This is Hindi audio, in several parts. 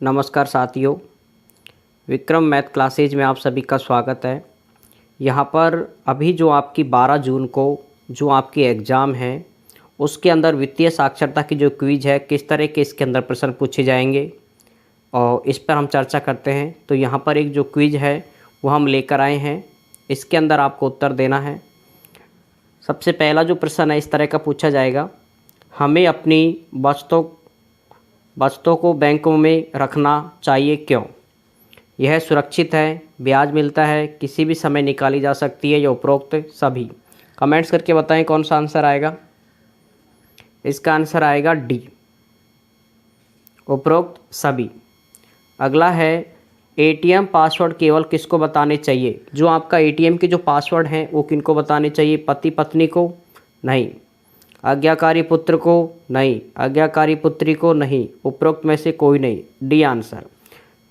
नमस्कार साथियों, विक्रम मैथ क्लासेज में आप सभी का स्वागत है। यहाँ पर अभी जो आपकी 12 जून को जो आपकी एग्ज़ाम है उसके अंदर वित्तीय साक्षरता की जो क्विज़ है किस तरह के इसके अंदर प्रश्न पूछे जाएंगे और इस पर हम चर्चा करते हैं। तो यहाँ पर एक जो क्विज़ है वो हम लेकर आए हैं, इसके अंदर आपको उत्तर देना है। सबसे पहला जो प्रश्न है इस तरह का पूछा जाएगा, हमें अपनी बचतों को बैंकों में रखना चाहिए क्यों? यह सुरक्षित है, ब्याज मिलता है, किसी भी समय निकाली जा सकती है या उपरोक्त सभी। कमेंट्स करके बताएं कौन सा आंसर आएगा। इसका आंसर आएगा डी, उपरोक्त सभी। अगला है, एटीएम पासवर्ड केवल किसको बताने चाहिए? जो आपका एटीएम के जो पासवर्ड हैं वो किनको बताने चाहिए? पति पत्नी को? नहीं। आज्ञाकारी पुत्र को? नहीं। आज्ञाकारी पुत्री को? नहीं। उपरोक्त में से कोई नहीं, डी आंसर।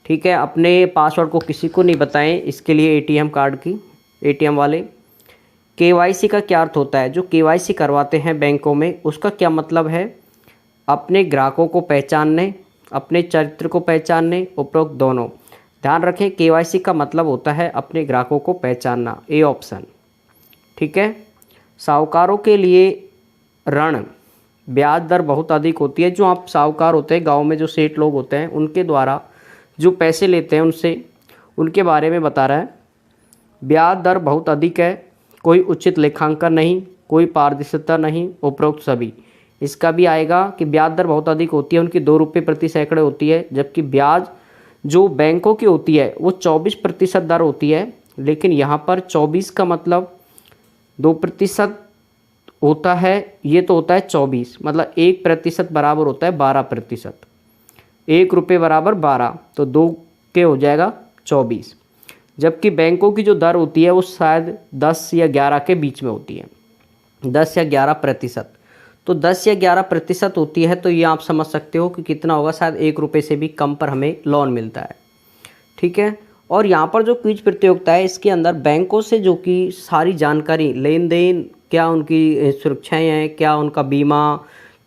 ठीक है, अपने पासवर्ड को किसी को नहीं बताएं, इसके लिए एटीएम कार्ड की एटीएम वाले। केवाईसी का क्या अर्थ होता है? जो केवाईसी करवाते हैं बैंकों में उसका क्या मतलब है? अपने ग्राहकों को पहचानने, अपने चरित्र को पहचानने, उपरोक्त दोनों। ध्यान रखें, केवाईसी का मतलब होता है अपने ग्राहकों को पहचानना, ए ऑप्शन। ठीक है। साहूकारों के लिए ऋण ब्याज दर बहुत अधिक होती है। जो आप साहूकार होते हैं, गांव में जो सेठ लोग होते हैं, उनके द्वारा जो पैसे लेते हैं उनसे, उनके बारे में बता रहा है। ब्याज दर बहुत अधिक है, कोई उचित लेखांकन नहीं, कोई पारदर्शिता नहीं, उपरोक्त सभी। इसका भी आएगा कि ब्याज दर बहुत अधिक होती है, उनकी 2 रुपये प्रति सैकड़े होती है, जबकि ब्याज जो बैंकों की होती है वो 24% दर होती है। लेकिन यहाँ पर 24 का मतलब 2% होता है, ये तो होता है 24, मतलब 1% बराबर होता है 12%। 1 रुपये बराबर 12, तो 2 के हो जाएगा 24। जबकि बैंकों की जो दर होती है वो शायद 10 या 11 के बीच में होती है, 10 या 11%। तो 10 या 11% होती है, तो ये आप समझ सकते हो कि कितना होगा, शायद 1 रुपये से भी कम पर हमें लोन मिलता है। ठीक है। और यहाँ पर जो क्विज प्रतियोगिता है इसके अंदर बैंकों से जो कि सारी जानकारी, लेन देन, क्या उनकी सुरक्षाएं हैं, क्या उनका बीमा,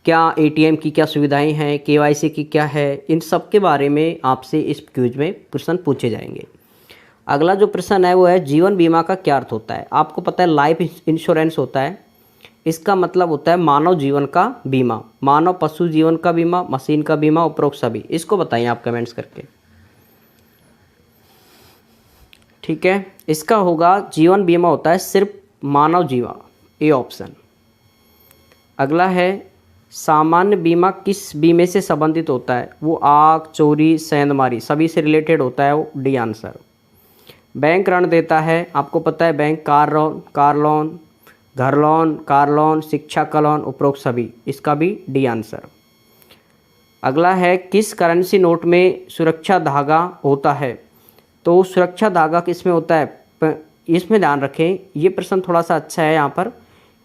क्या एटीएम की क्या सुविधाएं हैं, केवाईसी की क्या है, इन सब के बारे में आपसे इस क्विज में प्रश्न पूछे जाएंगे। अगला जो प्रश्न है वो है, जीवन बीमा का क्या अर्थ होता है? आपको पता है लाइफ इंश्योरेंस होता है, इसका मतलब होता है मानव जीवन का बीमा, मानव पशु जीवन का बीमा, मशीन का बीमा, उपरोक्त सभी। इसको बताइए आप कमेंट्स करके। ठीक है, इसका होगा जीवन बीमा होता है सिर्फ मानव जीवन, ए ऑप्शन। अगला है, सामान्य बीमा किस बीमे से संबंधित होता है? वो आग, चोरी, सेंधमारी, सभी से रिलेटेड होता है, वो डी आंसर। बैंक ऋण देता है, आपको पता है बैंक कार लोन, घर लोन, कार लोन, शिक्षा का लोन, उपरोक्त सभी। इसका भी डी आंसर। अगला है, किस करेंसी नोट में सुरक्षा धागा होता है? तो सुरक्षा धागा किस में होता है? इसमें ध्यान रखें, ये प्रश्न थोड़ा सा अच्छा है यहाँ पर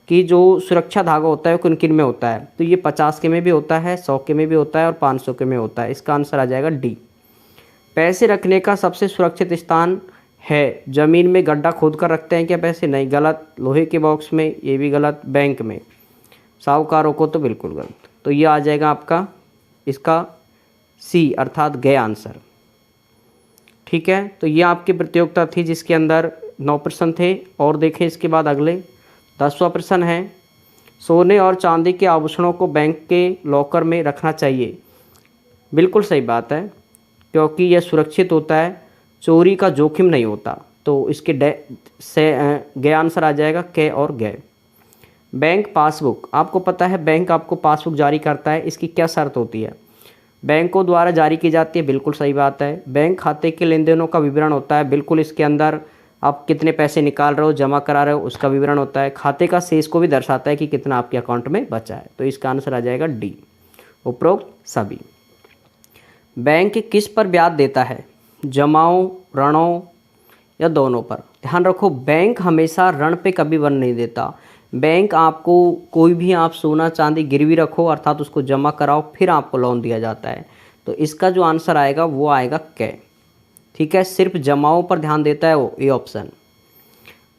कि जो सुरक्षा धागा होता है वो किन किन में होता है। तो ये 50 के में भी होता है, 100 के में भी होता है और 500 के में होता है। इसका आंसर आ जाएगा डी। पैसे रखने का सबसे सुरक्षित स्थान है, जमीन में गड्ढा खोद कर रखते हैं क्या पैसे? नहीं, गलत। लोहे के बॉक्स में, ये भी गलत। बैंक में, साहूकारों को तो बिल्कुल गलत। तो ये आ जाएगा आपका इसका सी अर्थात गए आंसर। ठीक है, तो ये आपकी प्रतियोगिता थी जिसके अंदर 9 प्रश्न थे। और देखें इसके बाद अगले 10वां प्रश्न है, सोने और चांदी के आभूषणों को बैंक के लॉकर में रखना चाहिए। बिल्कुल सही बात है, क्योंकि यह सुरक्षित होता है, चोरी का जोखिम नहीं होता। तो इसके गए आंसर आ जाएगा के और गए। बैंक पासबुक, आपको पता है बैंक आपको पासबुक जारी करता है, इसकी क्या शर्त होती है? बैंकों द्वारा जारी की जाती है, बिल्कुल सही बात है। बैंक खाते के लेन देनों का विवरण होता है, बिल्कुल। इसके अंदर आप कितने पैसे निकाल रहे हो, जमा करा रहे हो, उसका विवरण होता है। खाते का शेष को भी दर्शाता है कि कितना आपके अकाउंट में बचा है। तो इसका आंसर आ जाएगा डी, उपरोक्त सभी। बैंक किस पर ब्याज देता है? जमाओं, ऋणों या दोनों पर? ध्यान रखो, बैंक हमेशा ऋण पे कभी वन नहीं देता। बैंक आपको कोई भी आप सोना चांदी गिरवी रखो अर्थात उसको जमा कराओ, फिर आपको लोन दिया जाता है। तो इसका जो आंसर आएगा वो आएगा कै। ठीक है, सिर्फ जमाओं पर ध्यान देता है वो, ए ऑप्शन।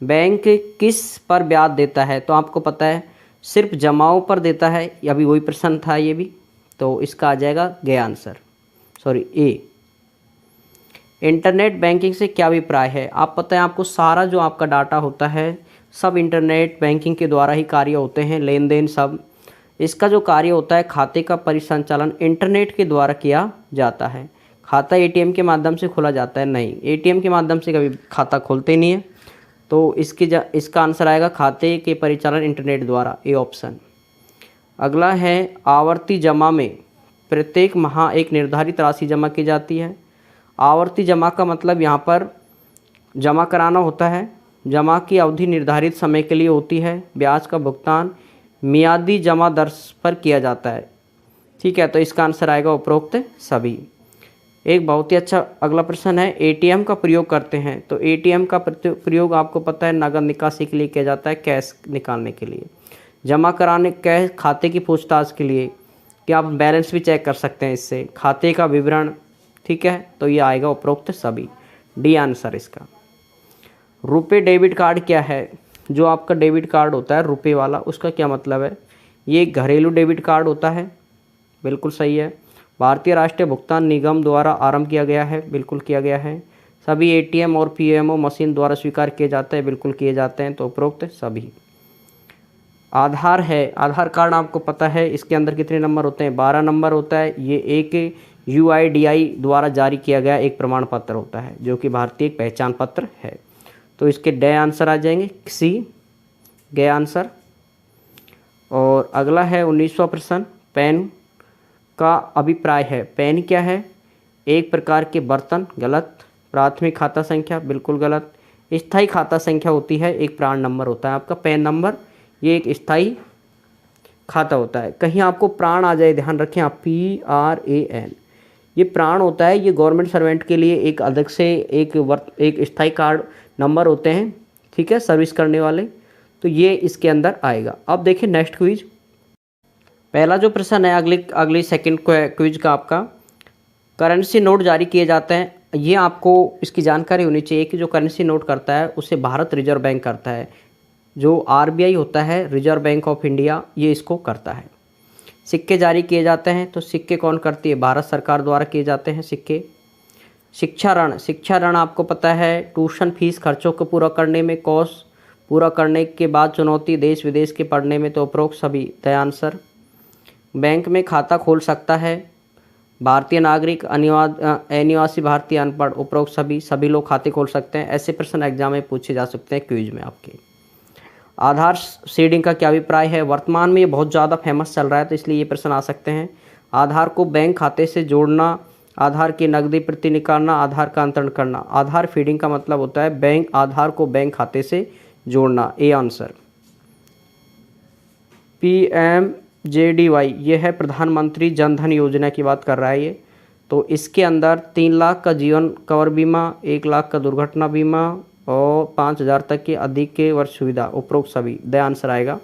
बैंक किस पर ब्याज देता है? तो आपको पता है सिर्फ जमाओं पर देता है, अभी वही प्रश्न था ये भी। तो इसका आ जाएगा गया आंसर। सॉरी ए, इंटरनेट बैंकिंग से क्या अभिप्राय है? आप पता है आपको सारा जो आपका डाटा होता है सब इंटरनेट बैंकिंग के द्वारा ही कार्य होते हैं, लेन देन सब। इसका जो कार्य होता है खाते का परिसंचालन इंटरनेट के द्वारा किया जाता है। खाता एटीएम के माध्यम से खोला जाता है? नहीं, एटीएम के माध्यम से कभी खाता खोलते नहीं है। तो इसका आंसर आएगा खाते के परिचालन इंटरनेट द्वारा, ए ऑप्शन। अगला है आवर्ती जमा में प्रत्येक माह एक निर्धारित राशि जमा की जाती है। आवर्ती जमा का मतलब यहाँ पर जमा कराना होता है, जमा की अवधि निर्धारित समय के लिए होती है, ब्याज का भुगतान मियादी जमा दर पर किया जाता है। ठीक है, तो इसका आंसर आएगा उपरोक्त सभी। एक बहुत ही अच्छा अगला प्रश्न है, एटीएम का प्रयोग करते हैं। तो एटीएम का प्रयोग आपको पता है नगद निकासी के लिए किया जाता है, कैश निकालने के लिए, जमा कराने, कैश खाते की पूछताछ के लिए कि आप बैलेंस भी चेक कर सकते हैं इससे, खाते का विवरण। ठीक है, तो ये आएगा उपरोक्त सभी, डी आंसर इसका। रुपए डेबिट कार्ड क्या है? जो आपका डेबिट कार्ड होता है रुपए वाला, उसका क्या मतलब है? ये घरेलू डेबिट कार्ड होता है, बिल्कुल सही है। भारतीय राष्ट्रीय भुगतान निगम द्वारा आरंभ किया गया है, बिल्कुल किया गया है। सभी एटीएम और पीएमओ मशीन द्वारा स्वीकार किए जाते हैं, बिल्कुल किए जाते हैं, तो उपरोक्त सभी। आधार है, आधार कार्ड आपको पता है इसके अंदर कितने नंबर होते हैं? 12 नंबर होता है। ये एक UIDAI द्वारा जारी किया गया एक प्रमाण पत्र होता है जो कि भारतीय पहचान पत्र है। तो इसके डे आंसर आ जाएंगे, सी गे आंसर। और अगला है 19वां प्रश्न, पेन का अभिप्राय है। पेन क्या है? एक प्रकार के बर्तन, गलत। प्राथमिक खाता संख्या, बिल्कुल गलत। स्थायी खाता संख्या होती है, एक प्राण नंबर होता है आपका पैन नंबर, ये एक स्थायी खाता होता है। कहीं आपको प्राण आ जाए, ध्यान रखें आप, PRAN, ये प्राण होता है। ये गवर्नमेंट सर्वेंट के लिए एक अलग से एक स्थायी कार्ड नंबर होते हैं, ठीक है, सर्विस करने वाले। तो ये इसके अंदर आएगा। अब देखिए नेक्स्ट क्विज। पहला जो प्रश्न है अगली सेकंड क्विज का आपका, करेंसी नोट जारी किए जाते हैं। ये आपको इसकी जानकारी होनी चाहिए कि जो करेंसी नोट करता है उसे भारत रिजर्व बैंक करता है। जो RBI होता है, रिजर्व बैंक ऑफ इंडिया, ये इसको करता है। सिक्के जारी किए जाते हैं, तो सिक्के कौन करती है? भारत सरकार द्वारा किए जाते हैं सिक्के। शिक्षा ऋण आपको पता है, ट्यूशन फीस खर्चों को पूरा करने में, कोर्स पूरा करने के बाद चुनौती देश विदेश के पढ़ने में, तो उपरोक्त सभी, द आंसर। बैंक में खाता खोल सकता है भारतीय नागरिक, अनिवासी भारतीय, अनपढ़, उपरोक्त सभी लोग खाते खोल सकते हैं। ऐसे प्रश्न एग्जाम में पूछे जा सकते हैं क्विज में आपके। आधार सीडिंग का क्या अभिप्राय है? वर्तमान में ये बहुत ज़्यादा फेमस चल रहा है, तो इसलिए ये प्रश्न आ सकते हैं। आधार को बैंक खाते से जोड़ना, आधार की नकदी प्रति निकालना, आधार का अंतरण करना। आधार फीडिंग का मतलब होता है बैंक, आधार को बैंक खाते से जोड़ना, ए आंसर। PMJDY ये है प्रधानमंत्री जन धन योजना की बात कर रहा है ये। तो इसके अंदर 3 लाख का जीवन कवर बीमा, 1 लाख का दुर्घटना बीमा और 5,000 तक के अधिक के वर्ष सुविधा, उपरोक्त सभी, द आंसर आएगा।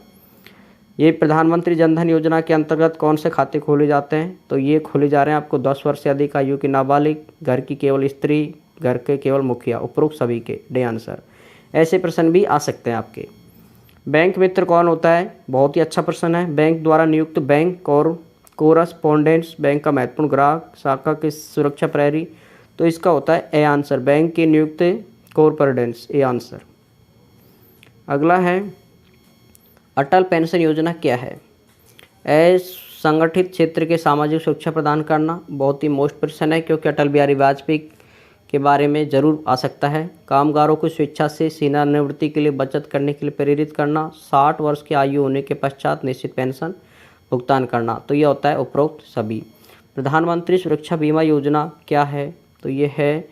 ये प्रधानमंत्री जन धन योजना के अंतर्गत कौन से खाते खोले जाते हैं? तो ये खोले जा रहे हैं आपको 10 वर्ष से अधिक आयु की नाबालिग, घर की केवल स्त्री, घर के केवल मुखिया, उपरोक्त सभी के, ड आंसर। ऐसे प्रश्न भी आ सकते हैं आपके। बैंक मित्र कौन होता है? बहुत ही अच्छा प्रश्न है। बैंक द्वारा नियुक्त बैंक और कोरस्पोंडेंस बैंक का महत्वपूर्ण ग्राहक, शाखा की सुरक्षा प्रहरी, तो इसका होता है ए आंसर, बैंक के नियुक्त कोरस्पोंडेंस, ए आंसर। अगला है अटल पेंशन योजना क्या है? संगठित क्षेत्र के सामाजिक सुरक्षा प्रदान करना, बहुत ही मोस्ट प्रश्न है क्योंकि अटल बिहारी वाजपेयी के बारे में जरूर आ सकता है। कामगारों को स्वेच्छा से सेवानिवृत्ति के लिए बचत करने के लिए प्रेरित करना, 60 वर्ष की आयु होने के पश्चात निश्चित पेंशन भुगतान करना, तो यह होता है उपरोक्त सभी। प्रधानमंत्री सुरक्षा बीमा योजना क्या है? तो ये है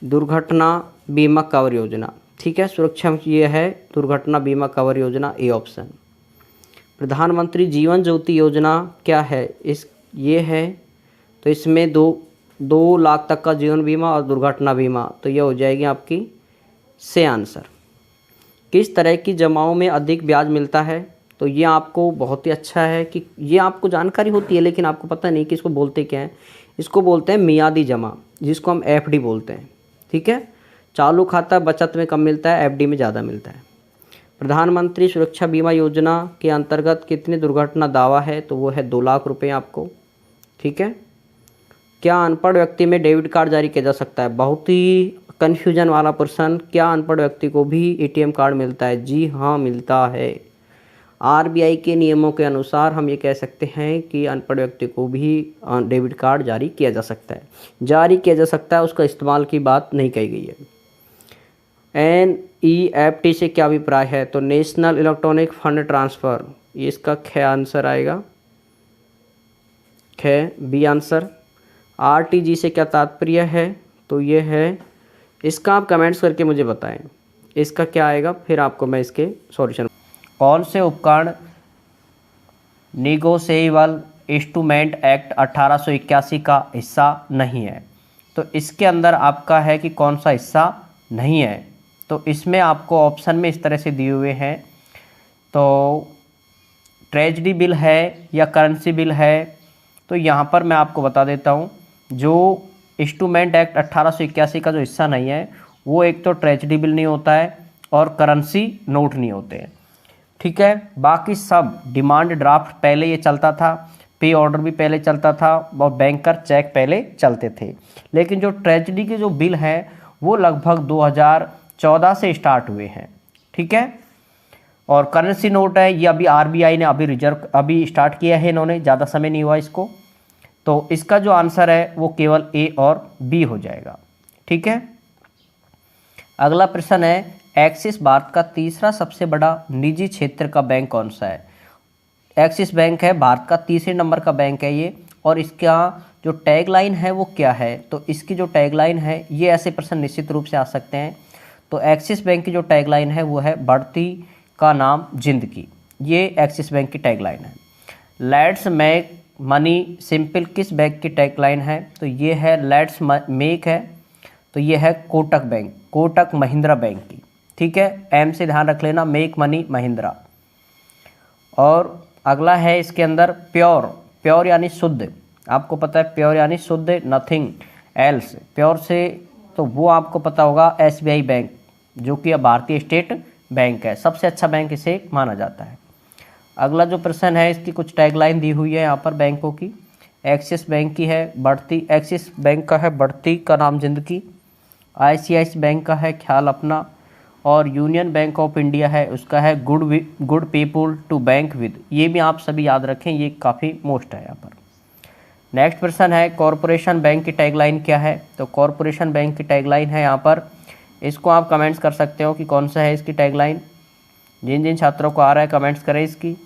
दुर्घटना बीमा कवर योजना, ठीक है, सुरक्षा ये है दुर्घटना बीमा कवर योजना, ए ऑप्शन। प्रधानमंत्री जीवन ज्योति योजना क्या है? ये है, तो इसमें 2 लाख तक का जीवन बीमा और दुर्घटना बीमा, तो ये हो जाएगी आपकी से आंसर। किस तरह की जमाओं में अधिक ब्याज मिलता है? तो ये आपको बहुत ही अच्छा है कि ये आपको जानकारी होती है लेकिन आपको पता नहीं कि इसको बोलते क्या हैं। इसको बोलते हैं मियादी जमा, जिसको हम FD बोलते हैं, ठीक है। चालू खाता बचत में कम मिलता है, FD में ज़्यादा मिलता है। प्रधानमंत्री सुरक्षा बीमा योजना के अंतर्गत कितने दुर्घटना दावा है? तो वो है 2 लाख रुपये आपको, ठीक है। क्या अनपढ़ व्यक्ति में डेबिट कार्ड जारी किया जा सकता है? बहुत ही कन्फ्यूजन वाला प्रश्न। क्या अनपढ़ व्यक्ति को भी एटीएम कार्ड मिलता है? जी हाँ, मिलता है। आरबीआई के नियमों के अनुसार हम ये कह सकते हैं कि अनपढ़ व्यक्ति को भी डेबिट कार्ड जारी किया जा सकता है। जारी किया जा सकता है, उसका इस्तेमाल की बात नहीं कही गई है। NEFT से क्या अभिप्राय है? तो नेशनल इलेक्ट्रॉनिक फंड ट्रांसफ़र, ये इसका ख आंसर आएगा, ख बी आंसर। RTG से क्या तात्पर्य है? तो ये है, इसका आप कमेंट्स करके मुझे बताएं इसका क्या आएगा, फिर आपको मैं इसके सॉल्यूशन। कौन से उपकरण निगोशिएबल इंस्ट्रूमेंट एक्ट 1881 का हिस्सा नहीं है? तो इसके अंदर आपका है कि कौन सा हिस्सा नहीं है। तो इसमें आपको ऑप्शन में इस तरह से दिए हुए हैं, तो ट्रेजरी बिल है या करेंसी बिल है। तो यहाँ पर मैं आपको बता देता हूँ, जो इंस्ट्रूमेंट एक्ट 1881 का जो हिस्सा नहीं है वो एक तो ट्रेजरी बिल नहीं होता है और करेंसी नोट नहीं होते हैं, ठीक है। बाकी सब डिमांड ड्राफ्ट पहले ये चलता था, पे ऑर्डर भी पहले चलता था और बैंकर चेक पहले चलते थे। लेकिन जो ट्रेजरी के जो बिल हैं वो लगभग 2014 से स्टार्ट हुए हैं, ठीक है। और करेंसी नोट है ये अभी आरबीआई ने अभी स्टार्ट किया है, इन्होंने, ज़्यादा समय नहीं हुआ इसको। तो इसका जो आंसर है वो केवल ए और बी हो जाएगा, ठीक है। अगला प्रश्न है, एक्सिस भारत का तीसरा सबसे बड़ा निजी क्षेत्र का बैंक कौन सा है? एक्सिस बैंक है भारत का तीसरे नंबर का बैंक है ये, और इसका जो टैगलाइन है वो क्या है? तो इसकी जो टैगलाइन है, ये ऐसे प्रश्न निश्चित रूप से आ सकते हैं। तो एक्सिस बैंक की जो टैगलाइन है वो है बढ़ती का नाम जिंदगी, ये एक्सिस बैंक की टैगलाइन है। लेट्स मेक मनी सिंपल किस बैंक की टैगलाइन है? तो ये है लेट्स मेक है, तो ये है कोटक बैंक, कोटक महिंद्रा बैंक की, ठीक है। एम से ध्यान रख लेना, मेक मनी महिंद्रा। और अगला है इसके अंदर प्योर, प्योर यानी शुद्ध, आपको पता है प्योर यानी शुद्ध, नथिंग एल्स, प्योर से तो वो आपको पता होगा एसबीआई बैंक, जो कि भारतीय स्टेट बैंक है, सबसे अच्छा बैंक इसे माना जाता है। अगला जो प्रश्न है, इसकी कुछ टैगलाइन दी हुई है यहाँ पर बैंकों की। एक्सिस बैंक की है बढ़ती, एक्सिस बैंक का है बढ़ती का नाम जिंदगी, ICICI बैंक का है ख्याल अपना, और यूनियन बैंक ऑफ इंडिया है उसका है good people to bank with. ये भी आप सभी याद रखें, ये काफ़ी मोस्ट है यहाँ पर। नेक्स्ट प्रश्न है, कॉरपोरेशन बैंक की टैगलाइन क्या है? तो कॉरपोरेशन बैंक की टैगलाइन है यहाँ पर, इसको आप कमेंट्स कर सकते हो कि कौन सा है इसकी टैगलाइन। जिन जिन छात्रों को आ रहा है कमेंट्स करें इसकी।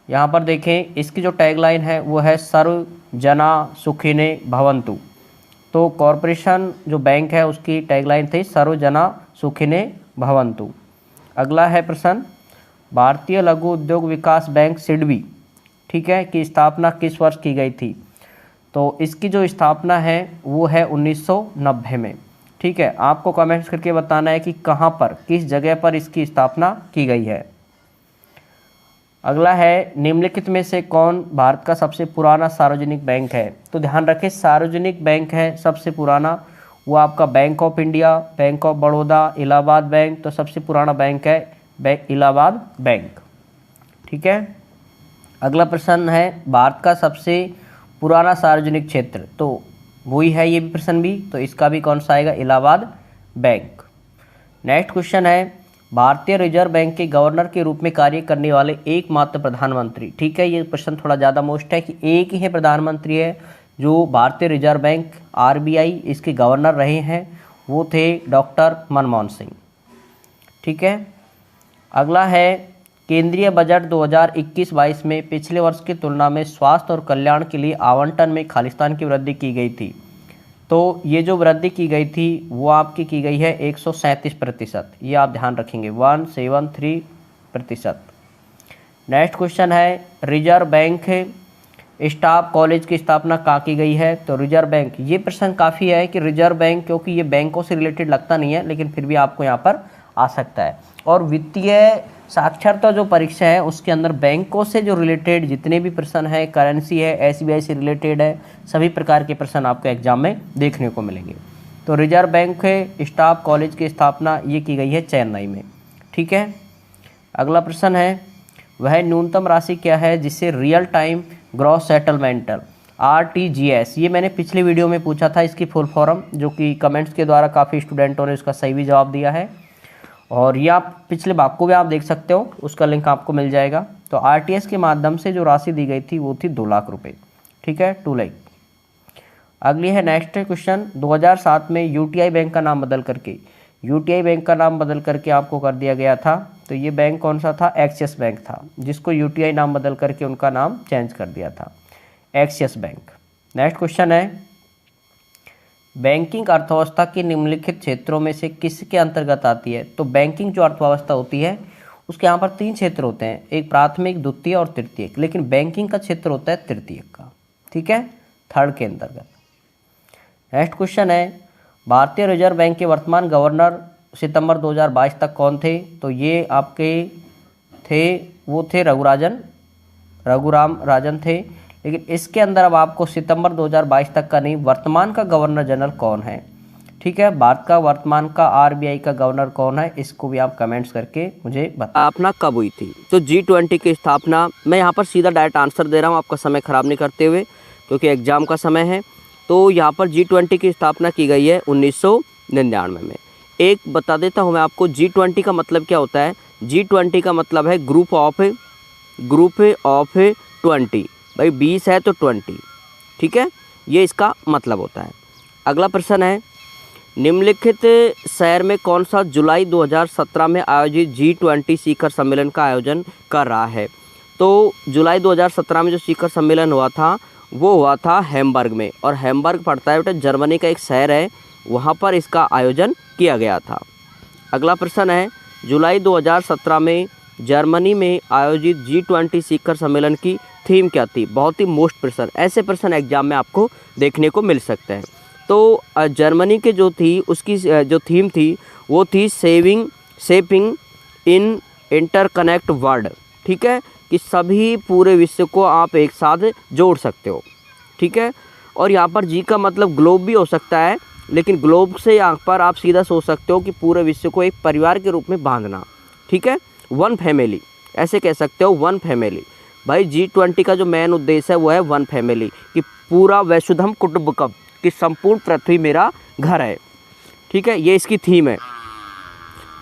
यहाँ पर देखें, इसकी जो टैगलाइन है वो है सर्व जना सुखिने भवन्तु। तो कॉरपोरेशन जो बैंक है उसकी टैगलाइन थी सर्व जना सुखिने भवन्तु। अगला है प्रश्न, भारतीय लघु उद्योग विकास बैंक सिडबी, ठीक है, की स्थापना किस वर्ष की गई थी? तो इसकी जो स्थापना है वो है 1990 में, ठीक है। आपको कमेंट्स करके बताना है कि कहाँ पर, किस जगह पर इसकी स्थापना की गई है। अगला है, निम्नलिखित में से कौन भारत का सबसे पुराना सार्वजनिक बैंक है? तो ध्यान रखें, सार्वजनिक बैंक है सबसे पुराना वो आपका bank of India, bank of Baroda, Allahabad bank. तो सबसे पुराना बैंक है इलाहाबाद बैंक, ठीक है। अगला प्रश्न है, भारत का सबसे पुराना सार्वजनिक क्षेत्र, तो वही है ये भी प्रश्न भी, तो इसका भी कौन सा आएगा? इलाहाबाद बैंक। नेक्स्ट क्वेश्चन है, भारतीय रिजर्व बैंक के गवर्नर के रूप में कार्य करने वाले एकमात्र प्रधानमंत्री, ठीक है। ये प्रश्न थोड़ा ज़्यादा मोस्ट है कि एक ही है प्रधानमंत्री है जो भारतीय रिजर्व बैंक RBI इसके गवर्नर रहे हैं, वो थे डॉक्टर मनमोहन सिंह, ठीक है। अगला है, केंद्रीय बजट 2021-22 में पिछले वर्ष की तुलना में स्वास्थ्य और कल्याण के लिए आवंटन में खालिस्तान की वृद्धि की गई थी। तो ये जो वृद्धि की गई थी वो आपकी की गई है 137%, ये आप ध्यान रखेंगे, 173%। नेक्स्ट क्वेश्चन है, रिजर्व बैंक स्टाफ कॉलेज की स्थापना कहाँ की गई है? तो रिजर्व बैंक, ये प्रश्न काफ़ी है कि रिजर्व बैंक, क्योंकि ये बैंकों से रिलेटेड लगता नहीं है, लेकिन फिर भी आपको यहाँ पर आ सकता है। और वित्तीय साक्षरता जो परीक्षा है उसके अंदर बैंकों से जो रिलेटेड जितने भी प्रश्न है, करेंसी है, SBI से रिलेटेड है, सभी प्रकार के प्रश्न आपको एग्जाम में देखने को मिलेंगे। तो रिजर्व बैंक स्टाफ कॉलेज की स्थापना ये की गई है चेन्नई में, ठीक है। अगला प्रश्न है, वह न्यूनतम राशि क्या है जिसे real time gross settlement RTGS, ये मैंने पिछले वीडियो में पूछा था इसकी फुल फॉर्म, जो कि कमेंट्स के द्वारा काफ़ी स्टूडेंटों ने उसका सही भी जवाब दिया है। और ये आप पिछले भाग को भी आप देख सकते हो, उसका लिंक आपको मिल जाएगा। तो RTS के माध्यम से जो राशि दी गई थी वो थी 2 लाख रुपये, ठीक है, 2 लाख। अगली है नेक्स्ट क्वेश्चन, 2007 में UTI बैंक का नाम बदल करके आपको कर दिया गया था। तो ये बैंक कौन सा था? एक्सिस बैंक था, जिसको UTI नाम बदल करके उनका नाम चेंज कर दिया था, एक्सिस बैंक। नेक्स्ट क्वेश्चन है, बैंकिंग अर्थव्यवस्था के निम्नलिखित क्षेत्रों में से किसके अंतर्गत आती है? तो बैंकिंग जो अर्थव्यवस्था होती है उसके यहाँ पर 3 क्षेत्र होते हैं, एक प्राथमिक, द्वितीय और तृतीयक, लेकिन बैंकिंग का क्षेत्र होता है तृतीयक का, ठीक है, थर्ड के अंतर्गत। नेक्स्ट क्वेश्चन है, भारतीय रिजर्व बैंक के वर्तमान गवर्नर सितंबर 2022 तक कौन थे? तो ये आपके थे रघुराम राजन थे। लेकिन इसके अंदर अब आपको सितंबर 2022 तक का नहीं, वर्तमान का गवर्नर जनरल कौन है, ठीक है, भारत का वर्तमान का RBI का गवर्नर कौन है, इसको भी आप कमेंट्स करके मुझे स्थापना कब हुई थी? तो G20 की स्थापना, मैं यहाँ पर सीधा डायरेक्ट आंसर दे रहा हूँ आपका समय ख़राब नहीं करते हुए, क्योंकि एग्जाम का समय है। तो यहाँ पर G20 की स्थापना की गई है 1999 में। एक बता देता हूँ मैं आपको, G20 का मतलब क्या होता है? G20 का मतलब है ग्रुप ऑफ 20, भाई 20 है तो 20, ठीक है, ये इसका मतलब होता है। अगला प्रश्न है, निम्नलिखित शहर में कौन सा जुलाई 2017 में आयोजित G20 शिखर सम्मेलन का आयोजन कर रहा है? तो जुलाई 2017 में जो शिखर सम्मेलन हुआ था वो हुआ था हैम्बर्ग में, और हैम्बर्ग पड़ता है बेटा जर्मनी का एक शहर है, वहाँ पर इसका आयोजन किया गया था। अगला प्रश्न है, जुलाई 2017 में जर्मनी में आयोजित G20 शिखर सम्मेलन की थीम क्या थी? बहुत ही मोस्ट प्रश्न, ऐसे प्रश्न एग्जाम में आपको देखने को मिल सकते हैं। तो जर्मनी के जो थी उसकी जो थीम थी वो थी शेपिंग इन इंटरकनेक्ट वर्ल्ड, ठीक है, कि सभी पूरे विश्व को आप एक साथ जोड़ सकते हो, ठीक है। और यहाँ पर G का मतलब ग्लोब भी हो सकता है, लेकिन ग्लोब से यहाँ पर आप सीधा सोच सकते हो कि पूरे विश्व को एक परिवार के रूप में बांधना, ठीक है, वन फैमिली, ऐसे कह सकते हो, वन फैमिली। भाई G20 का जो मेन उद्देश्य है वो है वन फैमिली, कि पूरा वसुधैव कुटुंबकम, कि संपूर्ण पृथ्वी मेरा घर है, ठीक है, ये इसकी थीम है।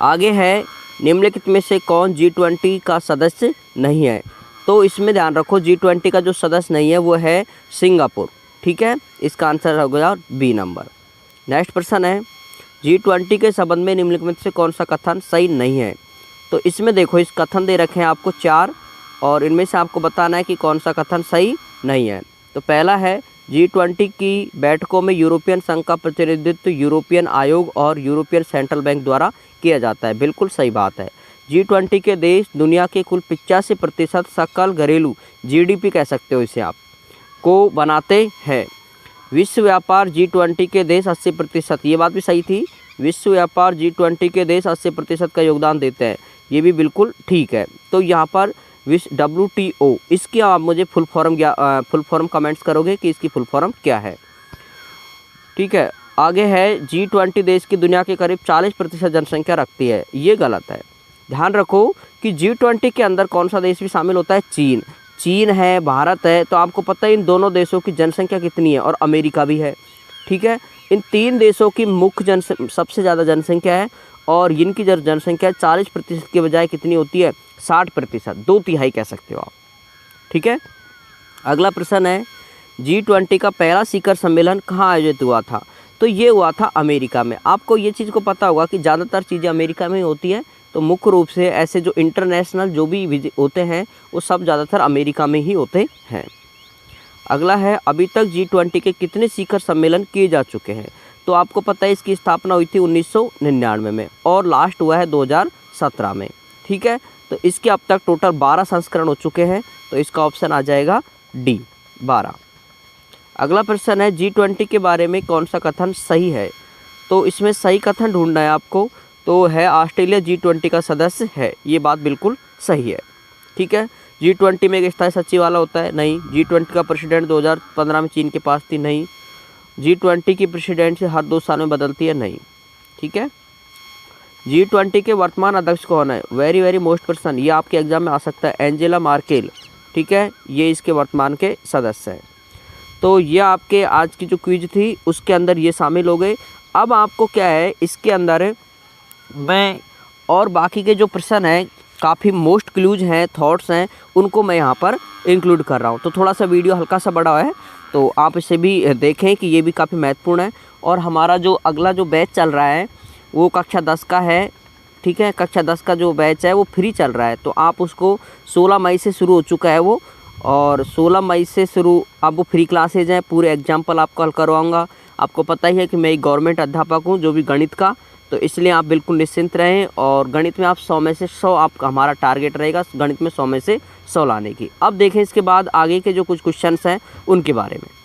आगे है, निम्नलिखित में से कौन G20 का सदस्य नहीं है? तो इसमें ध्यान रखो, G20 का जो सदस्य नहीं है वो है सिंगापुर, ठीक है, इसका आंसर हो गया B नंबर। नेक्स्ट प्रश्न है, G20 के संबंध में निम्नलिखित में से कौन सा कथन सही नहीं है? तो इसमें देखो, इस कथन दे रखे हैं आपको 4, और इनमें से आपको बताना है कि कौन सा कथन सही नहीं है। तो पहला है, G20 की बैठकों में यूरोपियन संघ का प्रतिनिधित्व यूरोपियन आयोग और यूरोपियन सेंट्रल बैंक द्वारा किया जाता है। बिल्कुल सही बात है। G20 के देश दुनिया के कुल 85% सकल घरेलू GDP कह सकते हो इसे आप, को बनाते हैं। विश्व व्यापार G20 के देश 80%, ये बात भी सही थी, विश्व व्यापार G20 के देश 80% का योगदान देते हैं, ये भी बिल्कुल ठीक है। तो यहाँ पर विश्व WTO, इसकी आप मुझे फुल फॉर्म कमेंट्स करोगे कि इसकी फुल फॉर्म क्या है, ठीक है। आगे है, G20 देश की दुनिया के करीब 40% जनसंख्या रखती है, ये गलत है। ध्यान रखो कि G20 के अंदर कौन सा देश भी शामिल होता है? चीन है, भारत है। तो आपको पता है इन दोनों देशों की जनसंख्या कितनी है, और अमेरिका भी है, ठीक है। इन 3 देशों की मुख्य सबसे ज़्यादा जनसंख्या है, और इनकी जनसंख्या 40% के बजाय कितनी होती है? 60%, 2/3 कह सकते हो आप, ठीक है। अगला प्रश्न है, G20 का पहला शिखर सम्मेलन कहाँ आयोजित हुआ था? तो ये हुआ था अमेरिका में। आपको ये चीज़ को पता होगा कि ज़्यादातर चीज़ें अमेरिका में ही होती है, तो मुख्य रूप से ऐसे जो इंटरनेशनल जो भी होते हैं वो सब ज़्यादातर अमेरिका में ही होते हैं। अगला है, अभी तक G20 के कितने शिखर सम्मेलन किए जा चुके हैं? तो आपको पता है इसकी स्थापना हुई थी 1999 में, और लास्ट हुआ है 2017 में, ठीक है। तो इसके अब तक टोटल 12 संस्करण हो चुके हैं, तो इसका ऑप्शन आ जाएगा D, 12। अगला प्रश्न है, G20 के बारे में कौन सा कथन सही है? तो इसमें सही कथन ढूंढना है आपको, तो है ऑस्ट्रेलिया G20 का सदस्य है, ये बात बिल्कुल सही है, ठीक है। G20 में एक स्थायी सचिव वाला होता है, नहीं। G20 का प्रेसिडेंट 2015 में चीन के पास थी, नहीं। G20 की प्रेसिडेंट से हर 2 साल में बदलती है, नहीं, ठीक है। G20 के वर्तमान अध्यक्ष कौन है? वेरी मोस्ट क्वेश्चन, ये आपके एग्जाम में आ सकता है, एंजेला मार्केल, ठीक है, ये इसके वर्तमान के सदस्य हैं। तो ये आपके आज की जो क्विज थी उसके अंदर ये शामिल हो गए। अब आपको क्या है इसके अंदर मैं और बाकी के जो प्रश्न हैं काफ़ी मोस्ट क्लूज हैं, थॉट्स हैं, उनको मैं यहाँ पर इंक्लूड कर रहा हूँ। तो थोड़ा सा वीडियो हल्का सा बड़ा है तो आप इसे भी देखें कि ये भी काफ़ी महत्वपूर्ण है। और हमारा जो अगला जो बैच चल रहा है वो कक्षा 10 का है, ठीक है। कक्षा 10 का जो बैच है वो फ्री चल रहा है, तो आप उसको 16 मई से शुरू हो चुका है वो, और 16 मई से शुरू आप वो फ्री क्लासेज हैं। पूरे एग्जाम्पल आपको हल करवाऊँगा। आपको पता ही है कि मैं एक गवर्नमेंट अध्यापक हूँ जो भी गणित का, तो इसलिए आप बिल्कुल निश्चिंत रहें। और गणित में आप 100 में से 100 आपका हमारा टारगेट रहेगा गणित में 100 में से 100 लाने की। अब देखें इसके बाद आगे के जो कुछ क्वेश्चंस हैं उनके बारे में।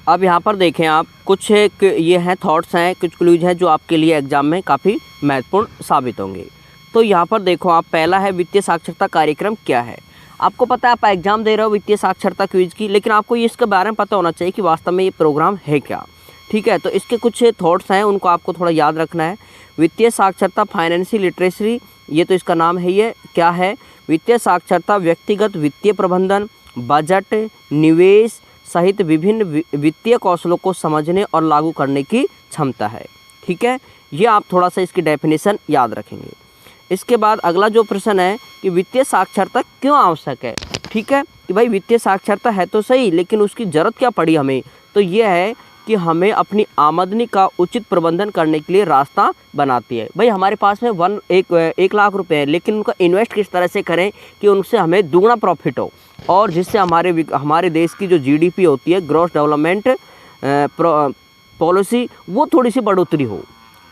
अब यहाँ पर देखें आप कुछ ये हैं थॉट्स हैं, कुछ क्लूज हैं जो आपके लिए एग्जाम में काफ़ी महत्वपूर्ण साबित होंगे। तो यहाँ पर देखो आप, पहला है वित्तीय साक्षरता कार्यक्रम क्या है। आपको पता है आप एग्जाम दे रहे हो वित्तीय साक्षरता क्विज की, लेकिन आपको ये इसके बारे में पता होना चाहिए कि वास्तव में ये प्रोग्राम है क्या, ठीक है। तो इसके कुछ थॉट्स हैं उनको आपको थोड़ा याद रखना है। वित्तीय साक्षरता फाइनेंशियल लिटरेसी, ये तो इसका नाम है। ये क्या है? वित्तीय साक्षरता व्यक्तिगत वित्तीय प्रबंधन, बजट, निवेश सहित विभिन्न वित्तीय कौशलों को समझने और लागू करने की क्षमता है, ठीक है। ये आप थोड़ा सा इसकी डेफिनेशन याद रखेंगे। इसके बाद अगला जो प्रश्न है कि वित्तीय साक्षरता क्यों आवश्यक है, ठीक है। कि भाई वित्तीय साक्षरता है तो सही, लेकिन उसकी ज़रूरत क्या पड़ी हमें? तो ये है कि हमें अपनी आमदनी का उचित प्रबंधन करने के लिए रास्ता बनाती है। भाई हमारे पास में 1 लाख रुपए है, लेकिन उनका इन्वेस्ट किस तरह से करें कि उनसे हमें दुगना प्रॉफिट हो, और जिससे हमारे देश की जो जीडीपी होती है, ग्रॉस डेवलपमेंट पॉलिसी, वो थोड़ी सी बढ़ोतरी हो,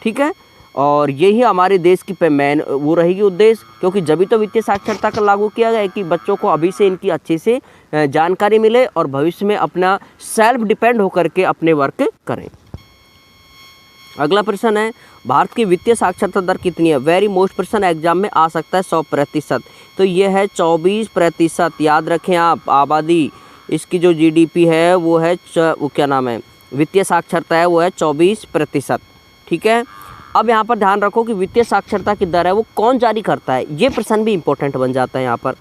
ठीक है। और यही हमारे देश की मेन वो रहेगी उद्देश्य, क्योंकि जब भी तो वित्तीय साक्षरता का लागू किया गया है कि बच्चों को अभी से इनकी अच्छे से जानकारी मिले और भविष्य में अपना सेल्फ डिपेंड होकर के अपने वर्क करें। अगला प्रश्न है भारत की वित्तीय साक्षरता दर कितनी है? वेरी मोस्ट प्रश्न एग्जाम में आ सकता है 100%। तो ये है 24%। याद रखें आप, आबादी इसकी जो जीडीपी है वो है वो क्या नाम है, वित्तीय साक्षरता है वो है 24%, ठीक है। अब यहाँ पर ध्यान रखो कि वित्तीय साक्षरता की दर है वो कौन जारी करता है, ये प्रश्न भी इंपॉर्टेंट बन जाता है यहाँ पर।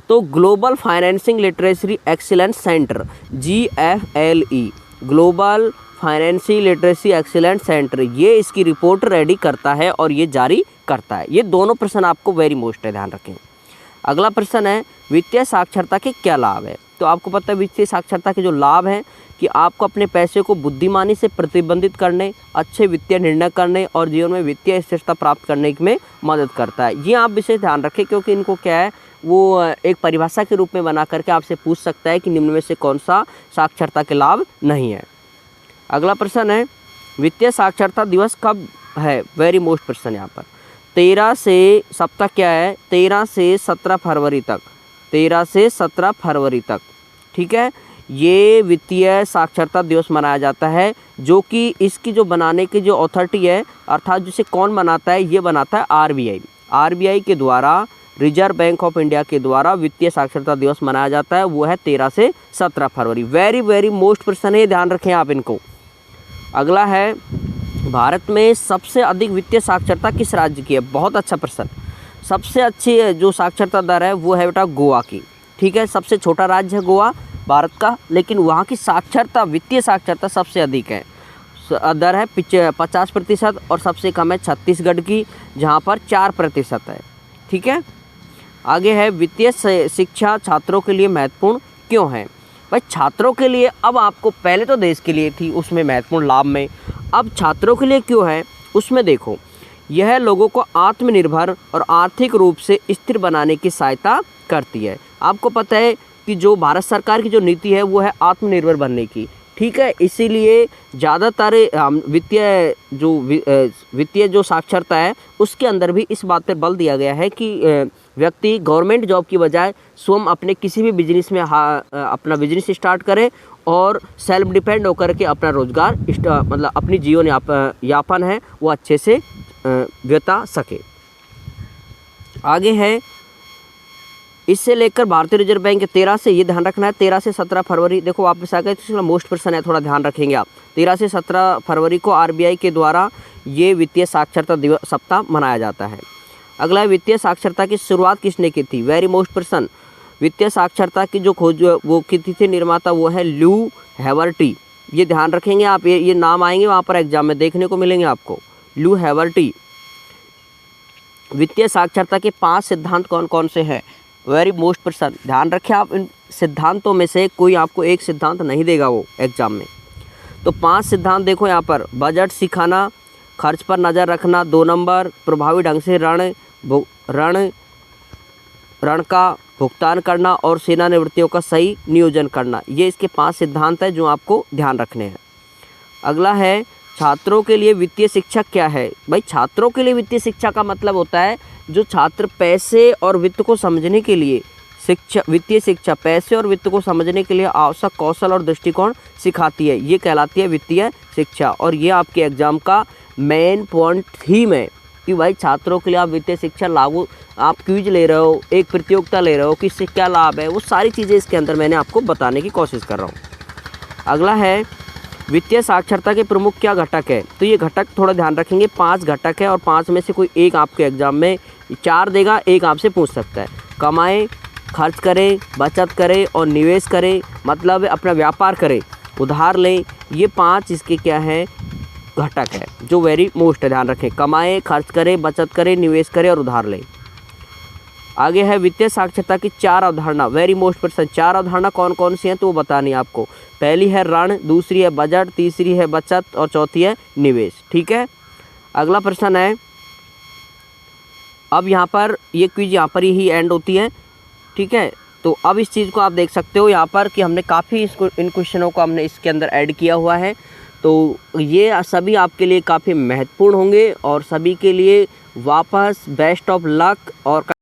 तो global financing literacy excellence centre, GFLE, global financial literacy excellence centre, ये इसकी रिपोर्ट रेडी करता है और ये जारी करता है। ये दोनों प्रश्न आपको वेरी मोस्ट है, ध्यान रखें। अगला प्रश्न है वित्तीय साक्षरता के क्या लाभ है? तो आपको पता है वित्तीय साक्षरता के जो लाभ हैं कि आपको अपने पैसे को बुद्धिमानी से प्रतिबंधित करने, अच्छे वित्तीय निर्णय करने और जीवन में वित्तीय स्थिरता प्राप्त करने में मदद करता है। ये आप विशेष ध्यान रखें, क्योंकि इनको क्या है वो एक परिभाषा के रूप में बना करके आपसे पूछ सकता है कि निम्न में से कौन सा साक्षरता के लाभ नहीं है। अगला प्रश्न है वित्तीय साक्षरता दिवस कब है? वेरी मोस्ट प्रश्न यहाँ पर 13 से सप्ताह क्या है, 13 से 17 फरवरी तक, 13 से 17 फरवरी तक, ठीक है। ये वित्तीय साक्षरता दिवस मनाया जाता है, जो कि इसकी जो बनाने की जो अथॉरिटी है, अर्थात जिसे कौन बनाता है, ये बनाता है आरबीआई के द्वारा, रिजर्व बैंक ऑफ इंडिया के द्वारा वित्तीय साक्षरता दिवस मनाया जाता है, वो है 13 से 17 फरवरी। वेरी मोस्ट प्रश्न है, ध्यान रखें आप इनको। अगला है भारत में सबसे अधिक वित्तीय साक्षरता किस राज्य की है? बहुत अच्छा प्रश्न। सबसे अच्छी जो साक्षरता दर है वो है बेटा गोवा की, ठीक है। सबसे छोटा राज्य है गोवा भारत का, लेकिन वहाँ की साक्षरता, वित्तीय साक्षरता सबसे अधिक है। दर है 50% और सबसे कम है छत्तीसगढ़ की, जहाँ पर 4% है, ठीक है। आगे है वित्तीय शिक्षा छात्रों के लिए महत्वपूर्ण क्यों है? भाई छात्रों के लिए, अब आपको पहले तो देश के लिए थी उसमें महत्वपूर्ण लाभ में, अब छात्रों के लिए क्यों है उसमें देखो। यह लोगों को आत्मनिर्भर और आर्थिक रूप से स्थिर बनाने की सहायता करती है। आपको पता है कि जो भारत सरकार की जो नीति है वो है आत्मनिर्भर बनने की, ठीक है। इसीलिए ज़्यादातर वित्तीय जो साक्षरता है उसके अंदर भी इस बात पर बल दिया गया है कि व्यक्ति गवर्नमेंट जॉब की बजाय स्वयं अपने किसी भी बिजनेस में अपना बिजनेस स्टार्ट करे और सेल्फ डिपेंड होकर के अपना रोजगार मतलब अपनी जीवन यापन है वो अच्छे से बिता सके। आगे है इससे लेकर भारतीय रिजर्व बैंक 13 से, ये ध्यान रखना है, 13 से 17 फरवरी, देखो वापस आ गए, तो मोस्ट प्रश्न है, थोड़ा ध्यान रखेंगे आप। 13 से 17 फरवरी को आरबीआई के द्वारा ये वित्तीय साक्षरता दिवस सप्ताह मनाया जाता है। अगला है वित्तीय साक्षरता की शुरुआत किसने की थी? वेरी मोस्ट प्रश्न। वित्तीय साक्षरता की जो खोज वो की थी निर्माता वो है ल्यू हैवर्टी, ये ध्यान रखेंगे आप, ये नाम आएंगे वहाँ पर एग्जाम में देखने को मिलेंगे आपको। लू हैवर्टी। वित्तीय साक्षरता के 5 सिद्धांत कौन कौन से हैं? वेरी मोस्ट पर्सन, ध्यान रखें आप, इन सिद्धांतों में से कोई आपको एक सिद्धांत नहीं देगा वो एग्जाम में। तो 5 सिद्धांत देखो यहाँ पर, बजट सिखाना, खर्च पर नज़र रखना, 2 नंबर प्रभावी ढंग से ऋण का भुगतान करना और सेवानिवृत्तियों का सही नियोजन करना। ये इसके 5 सिद्धांत हैं जो आपको ध्यान रखने हैं। अगला है छात्रों के लिए वित्तीय शिक्षा क्या है? भाई छात्रों के लिए वित्तीय शिक्षा का मतलब होता है जो छात्र पैसे और वित्त को समझने के लिए वित्तीय शिक्षा पैसे और वित्त को समझने के लिए आवश्यक कौशल और दृष्टिकोण सिखाती है, ये कहलाती है वित्तीय शिक्षा। और ये आपके एग्जाम का मेन पॉइंट थीम है कि भाई छात्रों के लिए आप वित्तीय शिक्षा लागू, आप क्विज ले रहे हो, एक प्रतियोगिता ले रहे हो, किससे क्या लाभ है, वो सारी चीज़ें इसके अंदर मैंने आपको बताने की कोशिश कर रहा हूँ। अगला है वित्तीय साक्षरता के प्रमुख क्या घटक है? तो ये घटक थोड़ा ध्यान रखेंगे, 5 घटक है और 5 में से कोई एक आपके एग्जाम में 4 देगा, एक आपसे पूछ सकता है। कमाएं, खर्च करें, बचत करें और निवेश करें, मतलब अपना व्यापार करें, उधार लें, ये 5 इसके क्या है घटक है जो वेरी मोस्ट है, ध्यान रखें। कमाएं, खर्च करें, बचत करें, निवेश करें और उधार लें। आगे है वित्तीय साक्षरता की 4 अवधारणा, वेरी मोस्ट पर्सन। 4 अवधारणा कौन कौन सी हैं तो वो बतानी है आपको। पहली है ऋण, दूसरी है बजट, तीसरी है बचत और चौथी है निवेश। ठीक है, अगला प्रश्न है, अब यहाँ पर ये क्विज यहाँ पर ही एंड होती है। ठीक है, तो अब इस चीज़ को आप देख सकते हो यहाँ पर कि हमने काफ़ी इन क्वेश्चनों को हमने इसके अंदर ऐड किया हुआ है, तो ये सभी आपके लिए काफ़ी महत्वपूर्ण होंगे और सभी के लिए वापस बेस्ट ऑफ लक और